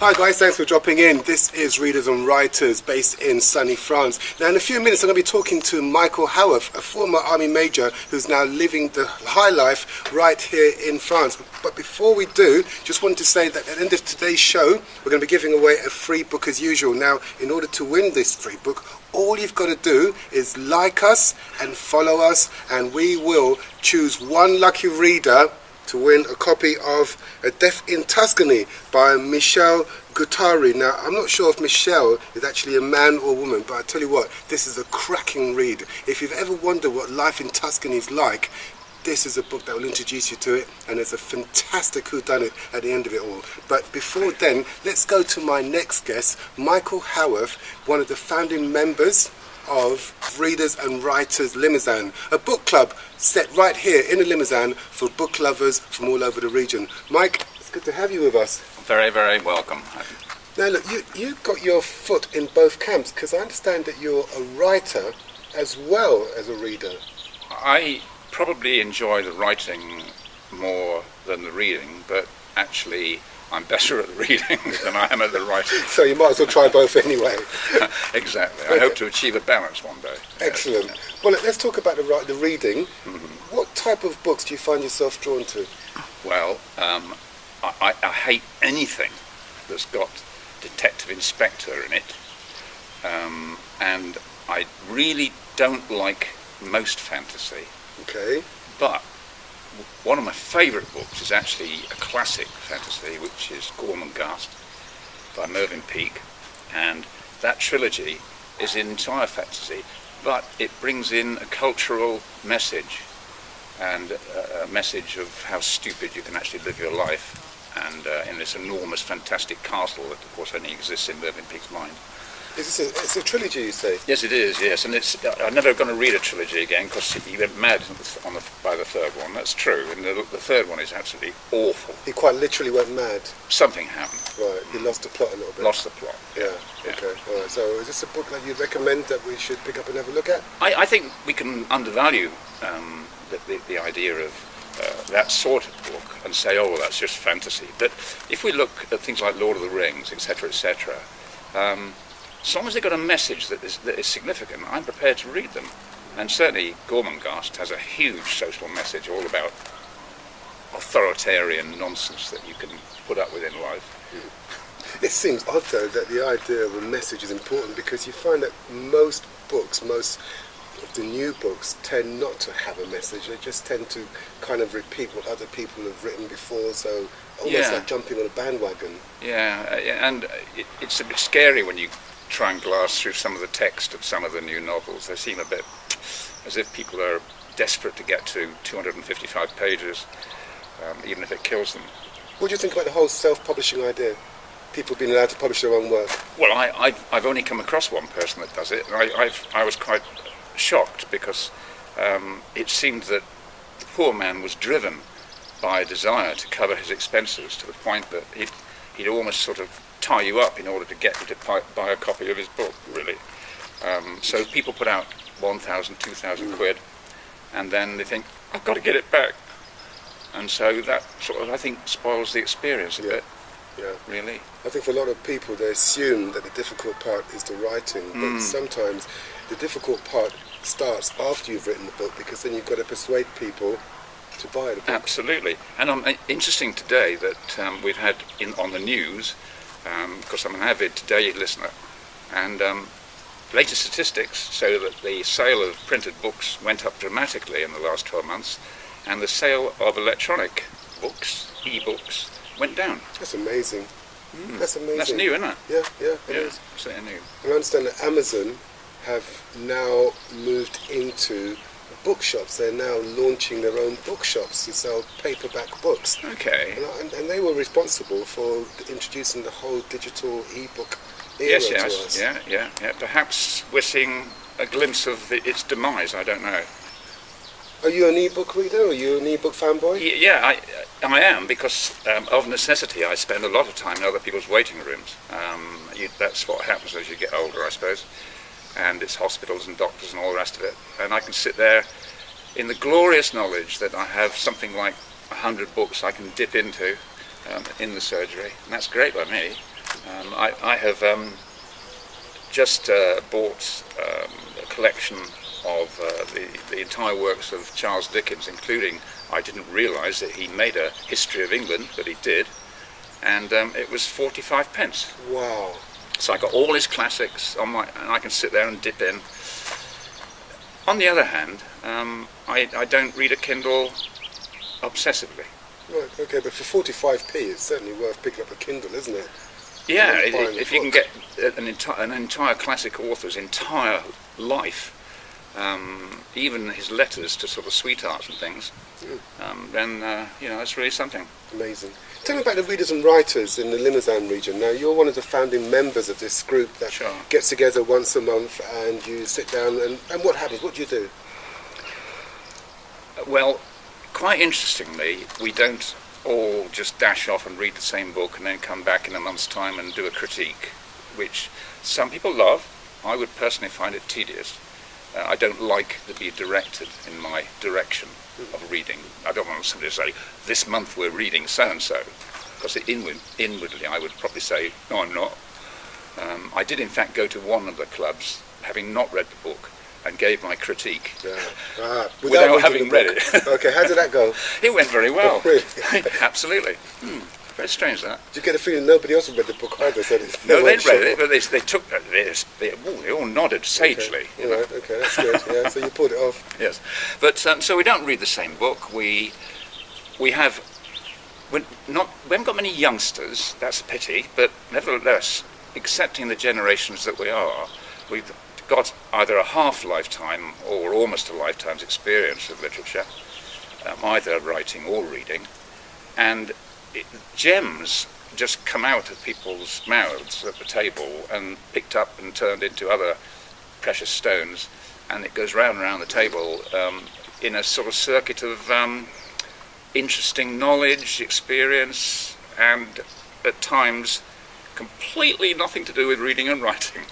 Hi guys, thanks for dropping in. This is Readers and Writers based in sunny France. Now in a few minutes I'm going to be talking to Michael Howarth, a former army major who's now living the high life right here in France. But before we do, just wanted to say that at the end of today's show we're going to be giving away a free book as usual. Now in order to win this free book, all you've got to do is like us and follow us, and we will choose one lucky reader to win a copy of A Death in Tuscany by Michel Guattari. Now, I'm not sure if Michel is actually a man or woman, but I tell you what, this is a cracking read. If you've ever wondered what life in Tuscany is like, this is a book that will introduce you to it, and there's a fantastic whodunit at the end of it all. But before then, let's go to my next guest, Michael Howarth, one of the founding members of Readers and Writers Limousin, a book club set right here in the Limousin for book lovers from all over the region. Mike, it's good to have you with us. Very, very welcome. Now look, you got your foot in both camps, because I understand that you're a writer as well as a reader. I probably enjoy the writing more than the reading, but actually I'm better at the reading than I am at the writing. So you might as well try both anyway. Exactly. I hope to achieve a balance one day. Excellent. Yes. Well, let's talk about the reading. Mm-hmm. What type of books do you find yourself drawn to? Well, I hate anything that's got detective inspector in it, and I really don't like most fantasy. Okay. But one of my favourite books is actually a classic fantasy, which is Gormenghast by Mervyn Peake, and that trilogy is entire fantasy, but it brings in a cultural message, and a message of how stupid you can actually live your life, and in this enormous fantastic castle that of course only exists in Mervyn Peake's mind. It's a trilogy, you say? Yes, it is, yes, and I'm never going to read a trilogy again because he went mad by the third one. That's true, and the third one is absolutely awful. He quite literally went mad? Something happened. Right, he lost the plot a little bit. Lost the plot. Yeah. Okay, all right. So is this a book that you'd recommend that we should pick up and have a look at? I think we can undervalue the idea of that sort of book and say, oh, well, that's just fantasy. But if we look at things like Lord of the Rings, etc., etc., as long as they've got a message that is significant, I'm prepared to read them. And certainly Gormenghast has a huge social message all about authoritarian nonsense that you can put up with in life. It seems odd, though, that the idea of a message is important, because you find that most of the new books tend not to have a message. They just tend to kind of repeat what other people have written before, so almost like jumping on a bandwagon. Yeah, and it's a bit scary when you try and glass through some of the text of some of the new novels. They seem a bit as if people are desperate to get to 255 pages, even if it kills them. What do you think about the whole self-publishing idea? People being allowed to publish their own work? Well, I've only come across one person that does it, and I was quite shocked, because it seemed that the poor man was driven by a desire to cover his expenses to the point that he'd almost sort of tie you up in order to get you to buy a copy of his book, really. So people put out 1,000, 2,000 quid, and then they think, I've got to get it back. And so that sort of, I think, spoils the experience a bit, really. I think for a lot of people, they assume that the difficult part is the writing, but sometimes the difficult part starts after you've written the book, because then you've got to persuade people to buy the book. Absolutely. And interesting today that we've had on the news, because I'm an avid Today listener, and latest statistics show that the sale of printed books went up dramatically in the last 12 months, and the sale of electronic books, e-books, went down. That's amazing. That's amazing. That's new, isn't it? Yeah, it is. Certainly new. I understand that Amazon have now moved into bookshops. They're now launching their own bookshops to sell paperback books. Okay. And they were responsible for introducing the whole digital e-book era to us. Yeah. Perhaps we're seeing a glimpse of its demise, I don't know. Are you an e-book reader? Are you an e-book fanboy? Yeah, I am, because of necessity I spend a lot of time in other people's waiting rooms. That's what happens as you get older, I suppose. And it's hospitals and doctors and all the rest of it. And I can sit there in the glorious knowledge that I have something like 100 books I can dip into in the surgery. And that's great by me. I have just bought a collection of the entire works of Charles Dickens, including, I didn't realise that he made a history of England, but he did, and it was 45 pence. Wow. So I got all his classics on my, and I can sit there and dip in. On the other hand, I don't read a Kindle obsessively. Right, okay, but for 45p it's certainly worth picking up a Kindle, isn't it? Yeah, if you can get an entire classic author's entire life, even his letters to sort of sweethearts and things, then it's really something. Amazing. Tell me about the readers and writers in the Limousin region. Now, you're one of the founding members of this group that Sure. gets together once a month, and you sit down, and what happens? What do you do? Well, quite interestingly, we don't all just dash off and read the same book and then come back in a month's time and do a critique, which some people love. I would personally find it tedious. I don't like to be directed in my direction of reading. I don't want somebody to say, this month we're reading so-and-so, because inwardly I would probably say, no, I'm not. I did in fact go to one of the clubs, having not read the book, and gave my critique without having read it. Okay, how did that go? It went very well. Really? Absolutely. Very strange, that. Did you get a feeling nobody else read the book either? So No, they'd read it, but they took they all nodded sagely. Okay. Right, okay, that's good. Yeah, so you pulled it off. Yes, but so we don't read the same book. We haven't got many youngsters. That's a pity, but nevertheless, accepting the generations that we are, we've got either a half lifetime or almost a lifetime's experience of literature, either writing or reading, and gems just come out of people's mouths at the table and picked up and turned into other precious stones, and it goes round and round the table in a sort of circuit of interesting knowledge, experience, and at times completely nothing to do with reading and writing.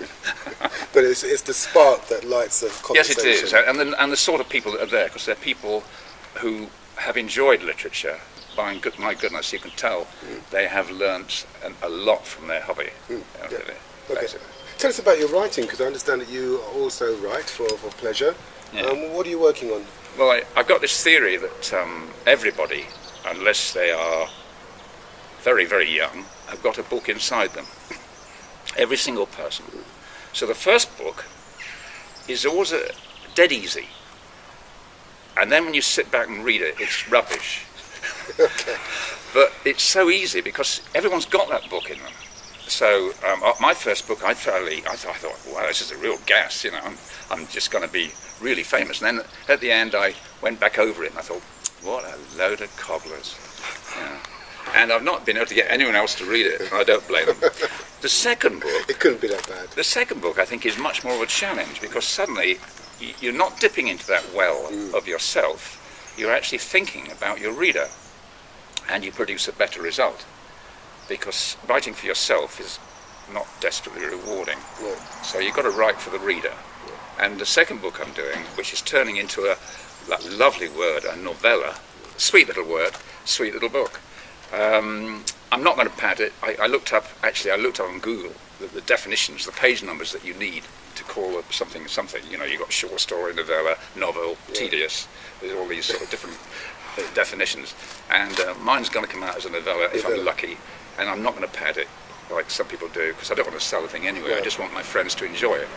But it's the spark that lights the conversation. Yes, it is, and the sort of people that are there, because they're people who have enjoyed literature. My goodness, you can tell they have learnt a lot from their hobby. Yeah. Okay. Tell us about your writing, because I understand that you also write for pleasure. Yeah. What are you working on? Well, I've got this theory that everybody, unless they are very, very young, have got a book inside them. Every single person. So the first book is always dead easy. And then when you sit back and read it, it's rubbish. Okay. But it's so easy because everyone's got that book in them. So my first book, I thought, wow, this is a real gas, I'm just going to be really famous. And then at the end, I went back over it and I thought, what a load of cobblers. Yeah. And I've not been able to get anyone else to read it, and I don't blame them. The second book... It couldn't be that bad. The second book, I think, is much more of a challenge, because suddenly you're not dipping into that well of yourself. You're actually thinking about your reader, and you produce a better result. Because writing for yourself is not desperately rewarding. No. So you've got to write for the reader. And the second book I'm doing, which is turning into that lovely word, a novella, sweet little word, sweet little book. I'm not going to pad it. I looked up on Google the definitions, the page numbers that you need to call something. You've got short story, novella, novel, tedious. There's all these sort of different definitions. And mine's going to come out as a novella if I'm lucky. And I'm not going to pad it like some people do, because I don't want to sell the thing anyway. I just want my friends to enjoy it.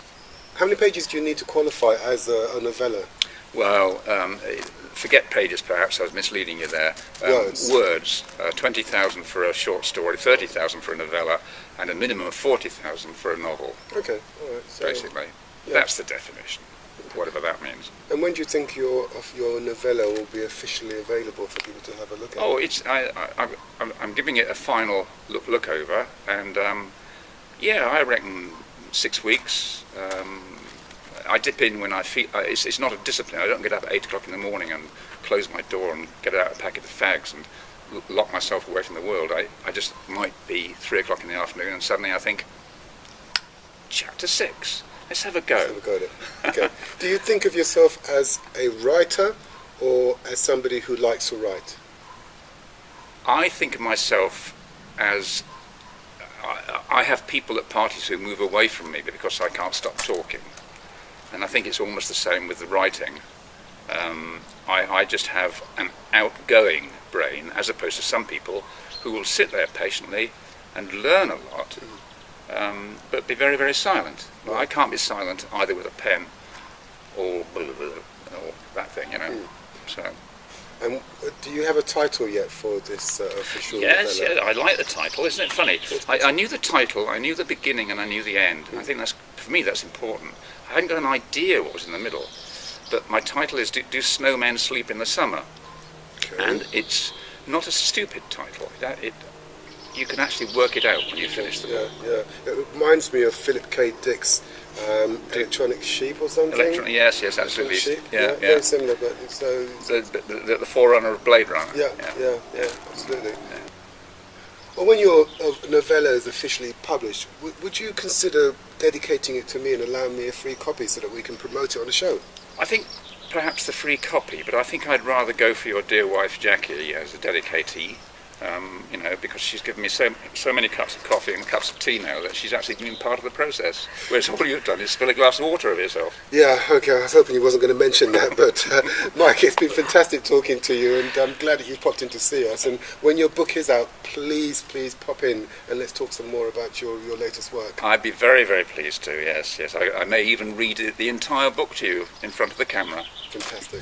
How many pages do you need to qualify as a novella? Well, forget pages perhaps, I was misleading you there. Words. 20,000 for a short story, 30,000 for a novella, and a minimum of 40,000 for a novel. Okay, all right. So, basically. That's the definition, whatever that means. And when do you think your novella will be officially available for people to have a look at? Oh, I'm giving it a final look over, and I reckon 6 weeks. I dip in when I feel. It's not a discipline. I don't get up at 8 o'clock in the morning and close my door and get out a packet of fags and lock myself away from the world. I just might be 3 o'clock in the afternoon and suddenly I think, chapter 6. Let's have a go. Let's have a go at it. Okay. Do you think of yourself as a writer or as somebody who likes to write? I think of myself as I have people at parties who move away from me because I can't stop talking. And I think it's almost the same with the writing. I just have an outgoing brain, as opposed to some people who will sit there patiently and learn a lot, but be very, very silent. Well, I can't be silent either with a pen or that thing, you know. So. And do you have a title yet for this official Yes, novella? yeah, I like the title. Isn't it funny? I knew the title, I knew the beginning, and I knew the end. And I think for me, that's important. I hadn't got an idea what was in the middle, but my title is Do Snowmen Sleep in the Summer? Okay. And it's not a stupid title. You can actually work it out when you finish the book. Yeah. It reminds me of Philip K. Dick's Electronic Sheep or something. Yes, absolutely. Sheep? Yeah. Very similar, but so the forerunner of Blade Runner. Yeah, absolutely. Yeah. Well, when your novella is officially published, would you consider dedicating it to me and allowing me a free copy so that we can promote it on the show? I think perhaps the free copy, but I think I'd rather go for your dear wife Jackie as a dedicatee. Because she's given me so many cups of coffee and cups of tea now that she's actually been part of the process. Whereas all you've done is spill a glass of water over yourself. Yeah, okay, I was hoping you wasn't going to mention that, but Mike, it's been fantastic talking to you, and I'm glad that you've popped in to see us. And when your book is out, please pop in and let's talk some more about your latest work. I'd be very, very pleased to, yes. I may even read the entire book to you in front of the camera. Fantastic.